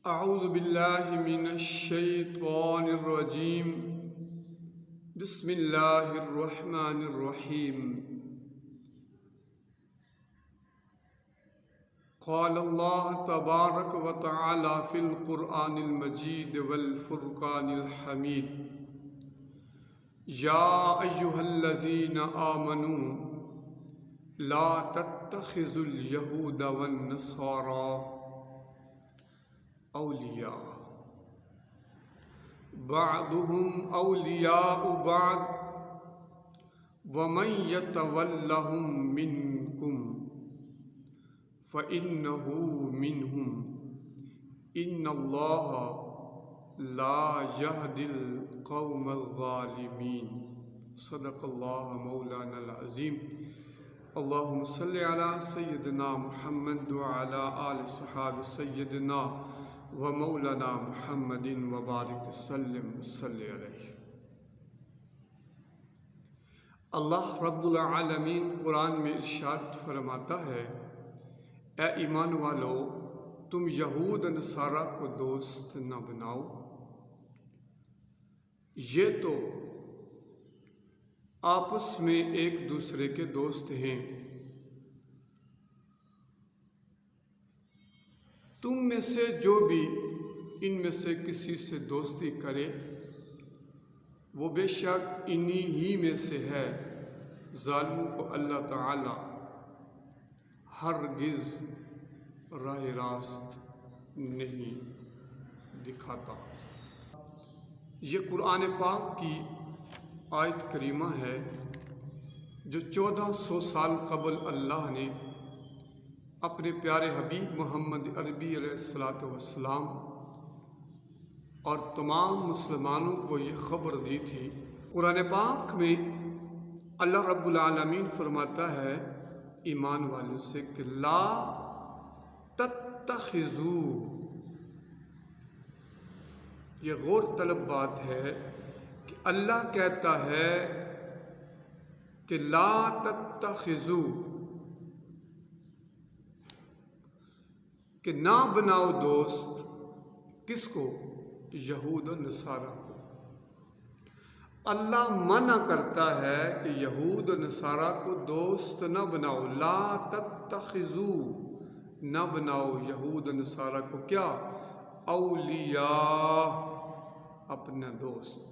اعوذ باللہ من الشیطان الرجیم بسم اللہ الرحمن الرحیم قال اللہ تبارک و تعالی فی القرآن المجید والفرقان الحمید یا ایہا الذین آمنوا لا تتخذوا اليہود والنصارى اولیاء بعضهم اولیاء بعض ومن یتولہم منکم فإنه منهم ان اللہ لا يهدي القوم الظالمین صدق اللہ مولانا العظیم اللہم صلی علی سیدنا محمد وعلی آل صحاب سیدنا و مولانا محمد وبارک وسلم صلی علیہ۔ اللہ رب العالمین قرآن میں ارشاد فرماتا ہے، اے ایمان والو تم یہود و نصارہ کو دوست نہ بناؤ، یہ تو آپس میں ایک دوسرے کے دوست ہیں، تم میں سے جو بھی ان میں سے کسی سے دوستی کرے وہ بے شک انہی ہی میں سے ہے، ظالموں کو اللہ تعالی ہرگز راہ راست نہیں دکھاتا۔ یہ قرآن پاک کی آیت کریمہ ہے جو 1400 سال قبل اللہ نے اپنے پیارے حبیب محمد عربی علیہ السلام اور تمام مسلمانوں کو یہ خبر دی تھی۔ قرآن پاک میں اللہ رب العالمین فرماتا ہے ایمان والوں سے کہ لا تتخذوا، یہ غور طلب بات ہے کہ اللہ کہتا ہے کہ لا تتخذوا، کہ نہ بناؤ دوست، کس کو؟ یہود و نصارہ کو۔ اللہ منع کرتا ہے کہ یہود و نصارہ کو دوست نہ بناؤ، لا تتخذوا، نہ بناؤ یہود و نصارہ کو کیا؟ اولیاء، اپنا دوست۔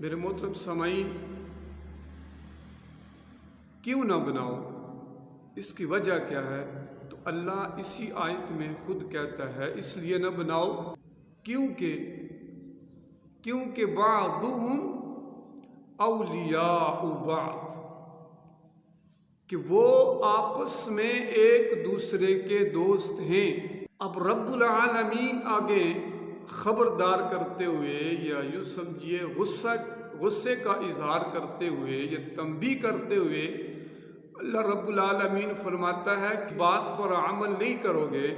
میرے محترم سامعین، کیوں نہ بناؤ؟ اس کی وجہ کیا ہے؟ تو اللہ اسی آیت میں خود کہتا ہے اس لیے نہ بناؤ کیونکہ بعضهم اولیاء بعض، کہ وہ آپس میں ایک دوسرے کے دوست ہیں۔ اب رب العالمین آگے خبردار کرتے ہوئے یا یوں سمجھیے غصے کا اظہار کرتے ہوئے یا تنبیہ کرتے ہوئے اللہ رب العالمین فرماتا ہے کہ بات پر عمل نہیں کرو گے،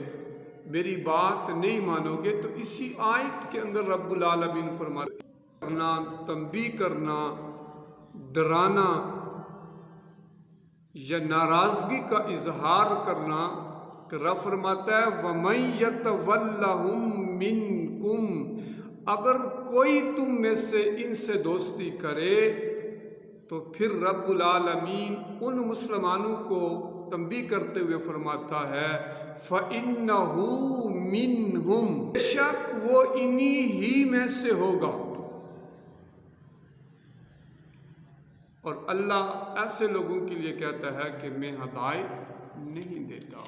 میری بات نہیں مانو گے، تو اسی آیت کے اندر رب العالمین فرماتا ہے کرنا، تنبیہ کرنا، ڈرانا یا ناراضگی کا اظہار کرنا، کہ رب فرماتا ہے وَمَن يَتَوَلَّهُم مِّنكُم، اگر کوئی تم میں سے ان سے دوستی کرے، تو پھر رب العالمین ان مسلمانوں کو تنبیہ کرتے ہوئے فرماتا ہے فَإِنَّهُ مِنْهُمْ، بے شک وہ انہی ہی میں سے ہوگا۔ اور اللہ ایسے لوگوں کے لیے کہتا ہے کہ میں ہدایت نہیں دیتا،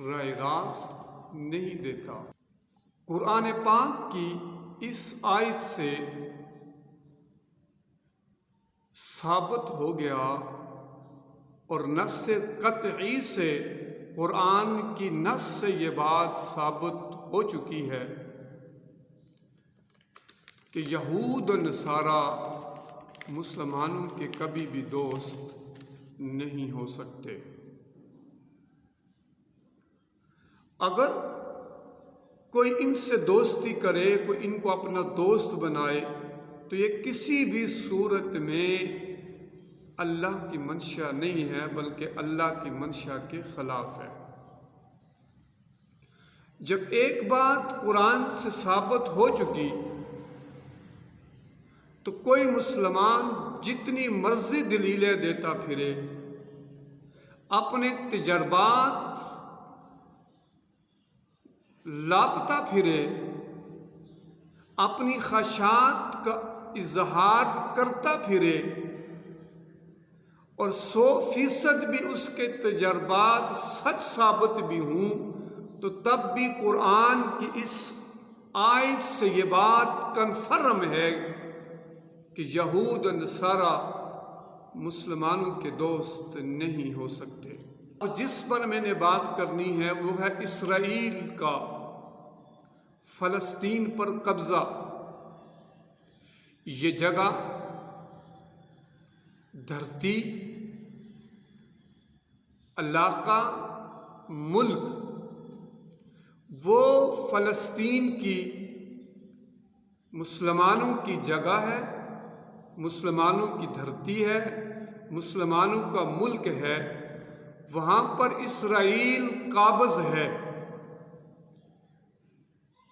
راہ راست نہیں دیتا۔ قرآن پاک کی اس آیت سے ثابت ہو گیا اور نص قطعی سے قرآن کی نص سے یہ بات ثابت ہو چکی ہے کہ یہود و نصارہ مسلمانوں کے کبھی بھی دوست نہیں ہو سکتے۔ اگر کوئی ان سے دوستی کرے، کوئی ان کو اپنا دوست بنائے، تو یہ کسی بھی صورت میں اللہ کی منشا نہیں ہے بلکہ اللہ کی منشا کے خلاف ہے۔ جب ایک بات قرآن سے ثابت ہو چکی تو کوئی مسلمان جتنی مرضی دلیلیں دیتا پھرے، اپنے تجربات لاپتا پھرے، اپنی خواہشات کا اظہار کرتا پھرے اور 100% بھی اس کے تجربات سچ ثابت بھی ہوں، تو تب بھی قرآن کی اس آیت سے یہ بات کنفرم ہے کہ یہود و نصارہ مسلمانوں کے دوست نہیں ہو سکتے۔ اور جس پر میں نے بات کرنی ہے وہ ہے اسرائیل کا فلسطین پر قبضہ۔ یہ جگہ، دھرتی، علاقہ، ملک، وہ فلسطین کی مسلمانوں کی جگہ ہے، مسلمانوں کی دھرتی ہے، مسلمانوں کا ملک ہے، وہاں پر اسرائیل قابض ہے،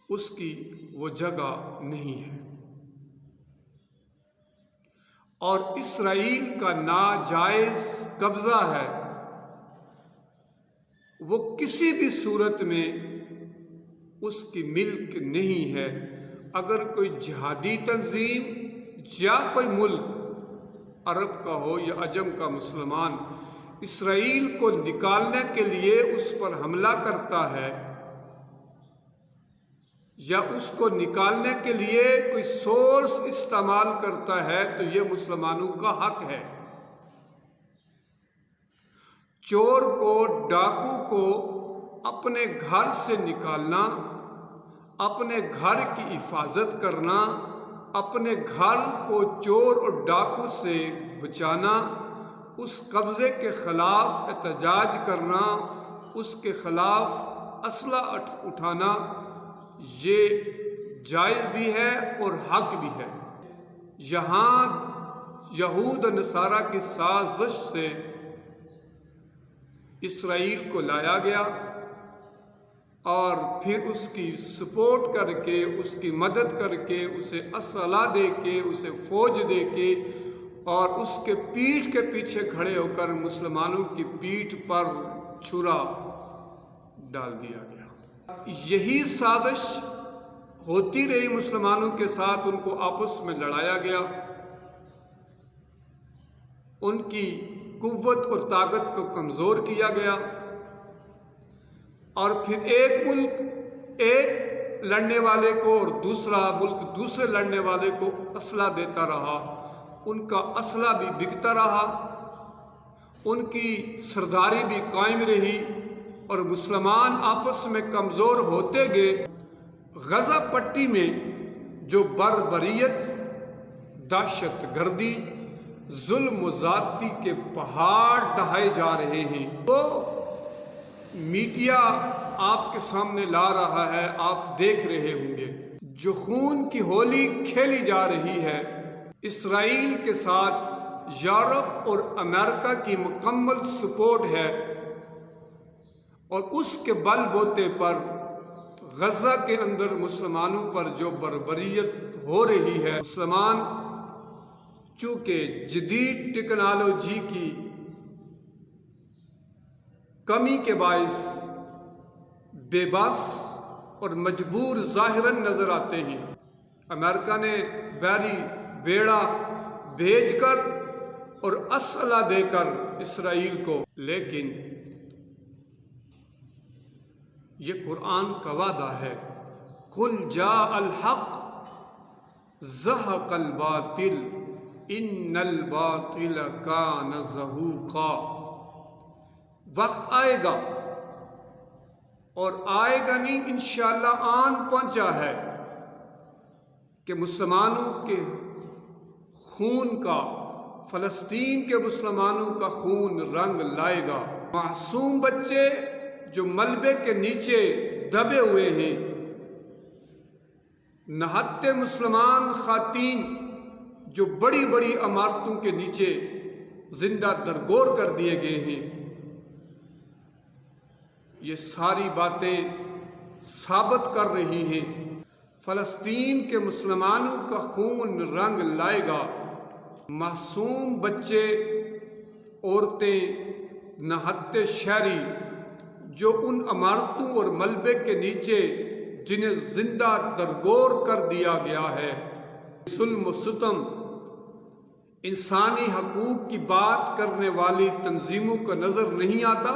اس کی وہ جگہ نہیں ہے۔ اور اسرائیل کا ناجائز قبضہ ہے، وہ کسی بھی صورت میں اس کی ملک نہیں ہے۔ اگر کوئی جہادی تنظیم یا کوئی ملک، عرب کا ہو یا عجم کا مسلمان، اسرائیل کو نکالنے کے لیے اس پر حملہ کرتا ہے یا اس کو نکالنے کے لیے کوئی سورس استعمال کرتا ہے تو یہ مسلمانوں کا حق ہے۔ چور کو، ڈاکو کو اپنے گھر سے نکالنا، اپنے گھر کی حفاظت کرنا، اپنے گھر کو چور اور ڈاکو سے بچانا، اس قبضے کے خلاف احتجاج کرنا، اس کے خلاف اسلحہ اٹھانا، یہ جائز بھی ہے اور حق بھی ہے۔ یہاں یہود و نصارہ کی سازش سے اسرائیل کو لایا گیا اور پھر اس کی سپورٹ کر کے، اس کی مدد کر کے، اسے اسلحہ دے کے، اسے فوج دے کے اور اس کے پیٹھ کے پیچھے کھڑے ہو کر مسلمانوں کی پیٹھ پر چھرا ڈال دیا گیا۔ یہی سازش ہوتی رہی مسلمانوں کے ساتھ، ان کو آپس میں لڑایا گیا، ان کی قوت اور طاقت کو کمزور کیا گیا، اور پھر ایک ملک ایک لڑنے والے کو اور دوسرا ملک دوسرے لڑنے والے کو اسلحہ دیتا رہا، ان کا اسلحہ بھی بکتا رہا، ان کی سرداری بھی قائم رہی اور مسلمان آپس میں کمزور ہوتے گئے۔ غزہ پٹی میں جو بربریت، دہشت گردی، ظلم و زیادتی کے پہاڑ ڈھائے جا رہے ہیں، وہ میڈیا آپ کے سامنے لا رہا ہے، آپ دیکھ رہے ہوں گے۔ جو خون کی ہولی کھیلی جا رہی ہے، اسرائیل کے ساتھ یورپ اور امریکہ کی مکمل سپورٹ ہے، اور اس کے بل بوتے پر غزہ کے اندر مسلمانوں پر جو بربریت ہو رہی ہے، مسلمان چونکہ جدید ٹیکنالوجی کی کمی کے باعث بے بس اور مجبور ظاہراً نظر آتے ہیں۔ امریکہ نے بحری بیڑا بھیج کر اور اسلحہ دے کر اسرائیل کو، لیکن یہ قرآن کا وعدہ ہے، قُلْ جَاءَ الْحَقُّ زَهَقَ الْبَاطِلُ إِنَّ الْبَاطِلَ كَانَ زَهُوقًا۔ وقت آئے گا، اور آئے گا نہیں، انشاءاللہ آن پہنچا ہے کہ مسلمانوں کے خون کا، فلسطین کے مسلمانوں کا خون رنگ لائے گا۔ معصوم بچے جو ملبے کے نیچے دبے ہوئے ہیں، نہتے مسلمان خواتین جو بڑی بڑی عمارتوں کے نیچے زندہ درگور کر دیے گئے ہیں، یہ ساری باتیں ثابت کر رہی ہیں۔ فلسطین کے مسلمانوں کا خون رنگ لائے گا، معصوم بچے، عورتیں، نہتے شہری جو ان عمارتوں اور ملبے کے نیچے جنہیں زندہ درگور کر دیا گیا ہے، ظلم و ستم، انسانی حقوق کی بات کرنے والی تنظیموں کو نظر نہیں آتا؟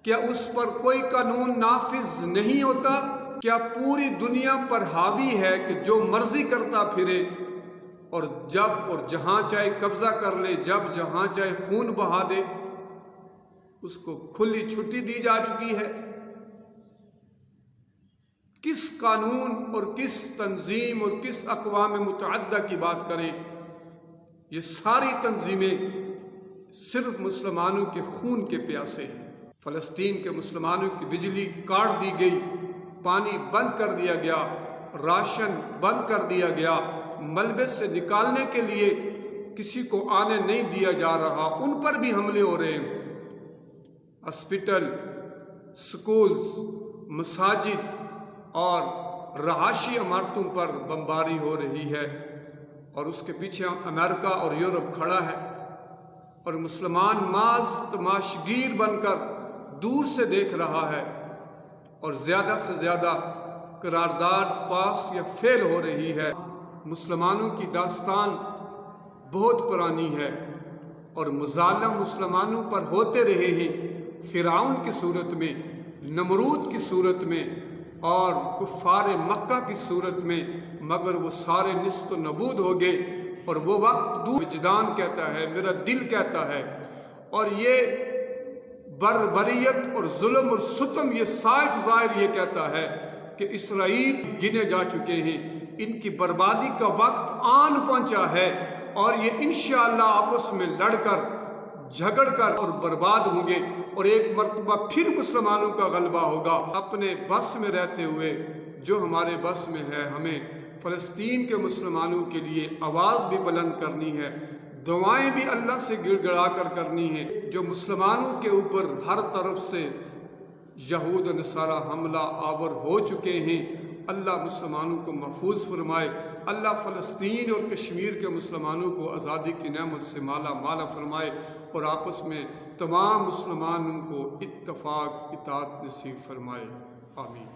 کیا اس پر کوئی قانون نافذ نہیں ہوتا؟ کیا پوری دنیا پر حاوی ہے کہ جو مرضی کرتا پھرے اور جب اور جہاں چاہے قبضہ کر لے، جب جہاں چاہے خون بہا دے؟ اس کو کھلی چھٹی دی جا چکی ہے۔ کس قانون اور کس تنظیم اور کس اقوام متعددہ کی بات کریں؟ یہ ساری تنظیمیں صرف مسلمانوں کے خون کے پیاسے ہیں۔ فلسطین کے مسلمانوں کی بجلی کاٹ دی گئی، پانی بند کر دیا گیا، راشن بند کر دیا گیا، ملبے سے نکالنے کے لیے کسی کو آنے نہیں دیا جا رہا، ان پر بھی حملے ہو رہے ہیں۔ ہاسپٹل، سکولز، مساجد اور رہائشی عمارتوں پر بمباری ہو رہی ہے، اور اس کے پیچھے امریکہ اور یورپ کھڑا ہے، اور مسلمان محض تماشگیر بن کر دور سے دیکھ رہا ہے، اور زیادہ سے زیادہ قرارداد پاس یا فیل ہو رہی ہے۔ مسلمانوں کی داستان بہت پرانی ہے، اور مظالم مسلمانوں پر ہوتے رہے ہیں، فرعون کی صورت میں، نمرود کی صورت میں، اور کفار مکہ کی صورت میں، مگر وہ سارے نیست و نابود ہو گئے، اور وہ وقت دور وجدان کہتا ہے، میرا دل کہتا ہے، اور یہ بربریت اور ظلم اور ستم یہ صاف ظاہر یہ کہتا ہے کہ اسرائیل گنے جا چکے ہیں، ان کی بربادی کا وقت آن پہنچا ہے، اور یہ انشاءاللہ آپس میں لڑ کر، جھگڑ کر اور برباد ہوں گے، اور ایک مرتبہ پھر مسلمانوں کا غلبہ ہوگا۔ اپنے بس میں رہتے ہوئے جو ہمارے بس میں ہے، ہمیں فلسطین کے مسلمانوں کے لیے آواز بھی بلند کرنی ہے، دعائیں بھی اللہ سے گڑ گڑا کر کرنی ہیں۔ جو مسلمانوں کے اوپر ہر طرف سے یہود و نصارہ حملہ آور ہو چکے ہیں، اللہ مسلمانوں کو محفوظ فرمائے، اللہ فلسطین اور کشمیر کے مسلمانوں کو آزادی کی نعمت سے مالا مالا فرمائے، اور آپس میں تمام مسلمانوں کو اتفاق اطاعت نصیب فرمائے، آمین۔